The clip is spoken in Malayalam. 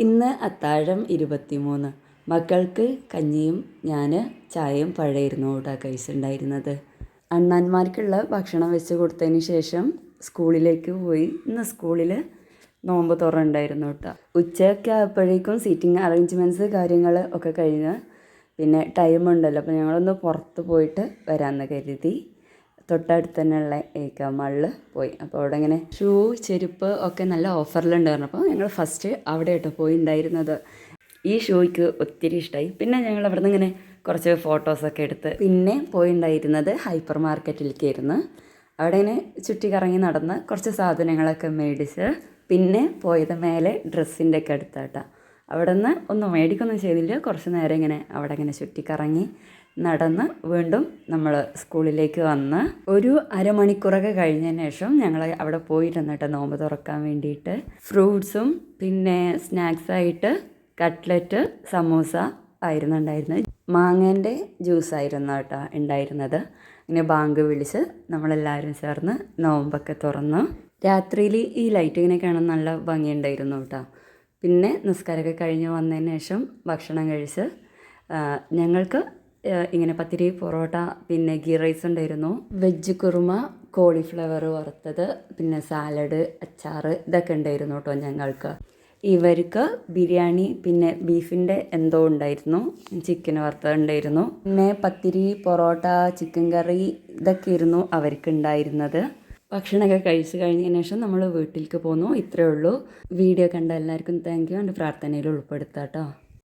ഇന്ന് അത്താഴം 23. മക്കൾക്ക് കഞ്ഞിയും ഞാൻ ചായയും പഴമായിരുന്നു കേട്ടോ കഴിച്ചിട്ടുണ്ടായിരുന്നത്. അണ്ണന്മാർക്കുള്ള ഭക്ഷണം വെച്ച് കൊടുത്തതിന് ശേഷം സ്കൂളിലേക്ക് പോയി. ഇന്ന് സ്കൂളിൽ നോമ്പ് തുറന്നുണ്ടായിരുന്നു കേട്ടോ. ഉച്ചയൊക്കെ ആയപ്പോഴേക്കും സീറ്റിംഗ് അറേഞ്ച്മെൻറ്റ്സ് കാര്യങ്ങൾ ഒക്കെ കഴിഞ്ഞ് പിന്നെ ടൈമുണ്ടല്ലോ, അപ്പോൾ ഞങ്ങളൊന്ന് പുറത്ത് പോയിട്ട് വരാമെന്ന് കരുതി തൊട്ടടുത്ത് തന്നെയുള്ള ഏക്കമാളിൽ പോയി. അപ്പോൾ അവിടെ ഇങ്ങനെ ഷൂ ചെരുപ്പ് ഒക്കെ നല്ല ഓഫറിലുണ്ടായിരുന്നു. അപ്പോൾ ഞങ്ങൾ ഫസ്റ്റ് അവിടെ ആയിട്ട് പോയി ഉണ്ടായിരുന്നത്. ഈ ഷൂയ്ക്ക് ഒത്തിരി ഇഷ്ടമായി. പിന്നെ ഞങ്ങൾ അവിടെ നിന്ന് ഇങ്ങനെ കുറച്ച് ഫോട്ടോസൊക്കെ എടുത്ത് പിന്നെ പോയിണ്ടായിരുന്നത് ഹൈപ്പർ മാർക്കറ്റിലേക്കായിരുന്നു. അവിടെ ഇങ്ങനെ ചുറ്റിക്കറങ്ങി നടന്ന് കുറച്ച് സാധനങ്ങളൊക്കെ മേടിച്ച് പിന്നെ പോയത് മേലെ ഡ്രസ്സിൻ്റെ ഒക്കെ അടുത്താട്ടാ. അവിടെ നിന്ന് ഒന്നും മേടിക്കൊന്നും ചെയ്തില്ല. കുറച്ച് നേരം ഇങ്ങനെ അവിടെ ഇങ്ങനെ ചുറ്റിക്കറങ്ങി നടന്ന് വീണ്ടും നമ്മൾ സ്കൂളിലേക്ക് വന്ന് ഒരു അരമണിക്കൂറൊക്കെ കഴിഞ്ഞതിന് ശേഷം ഞങ്ങൾ അവിടെ പോയിരുന്നിട്ട് നോമ്പ് തുറക്കാൻ വേണ്ടിയിട്ട് ഫ്രൂട്ട്സും പിന്നെ സ്നാക്സായിട്ട് കട്ട്ലറ്റ് സമൂസ ആയിരുന്നു ഉണ്ടായിരുന്നത്. മാങ്ങേൻ്റെ ജ്യൂസായിരുന്നു കേട്ടോ ഉണ്ടായിരുന്നത്. ഇങ്ങനെ ബാങ്ക് വിളിച്ച് നമ്മളെല്ലാവരും ചേർന്ന് നോമ്പൊക്കെ തുറന്നു. രാത്രിയിൽ ഈ ലൈറ്റിങ്ങിനെ കാണാൻ നല്ല ഭംഗിയുണ്ടായിരുന്നു കേട്ടോ. പിന്നെ നിസ്കാരമൊക്കെ കഴിഞ്ഞ് വന്നതിന് ശേഷം ഭക്ഷണം കഴിച്ച് ഞങ്ങൾക്ക് ഇങ്ങനെ പത്തിരി, പൊറോട്ട, പിന്നെ ഗീ റൈസ് ഉണ്ടായിരുന്നു, വെജ് കുറുമ, കോളിഫ്ലവർ വറുത്തത്, പിന്നെ സാലഡ്, അച്ചാർ ഇതൊക്കെ ഉണ്ടായിരുന്നു കേട്ടോ ഞങ്ങൾക്ക്. ഇവർക്ക് ബിരിയാണി പിന്നെ ബീഫിൻ്റെ എന്തോ ഉണ്ടായിരുന്നു, ചിക്കൻ വറുത്തത് ഉണ്ടായിരുന്നു, പിന്നെ പത്തിരി, പൊറോട്ട, ചിക്കൻ കറി ഇതൊക്കെ ആയിരുന്നു അവർക്ക് ഉണ്ടായിരുന്നത്. ഭക്ഷണമൊക്കെ കഴിച്ച് കഴിഞ്ഞതിന് ശേഷം നമ്മൾ വീട്ടിലേക്ക് പോന്നു. ഇത്രയേ ഉള്ളൂ. വീഡിയോ കണ്ട എല്ലാവർക്കും താങ്ക് യു. എൻ്റെ പ്രാർത്ഥനയിൽ ഉൾപ്പെടുത്താം കേട്ടോ.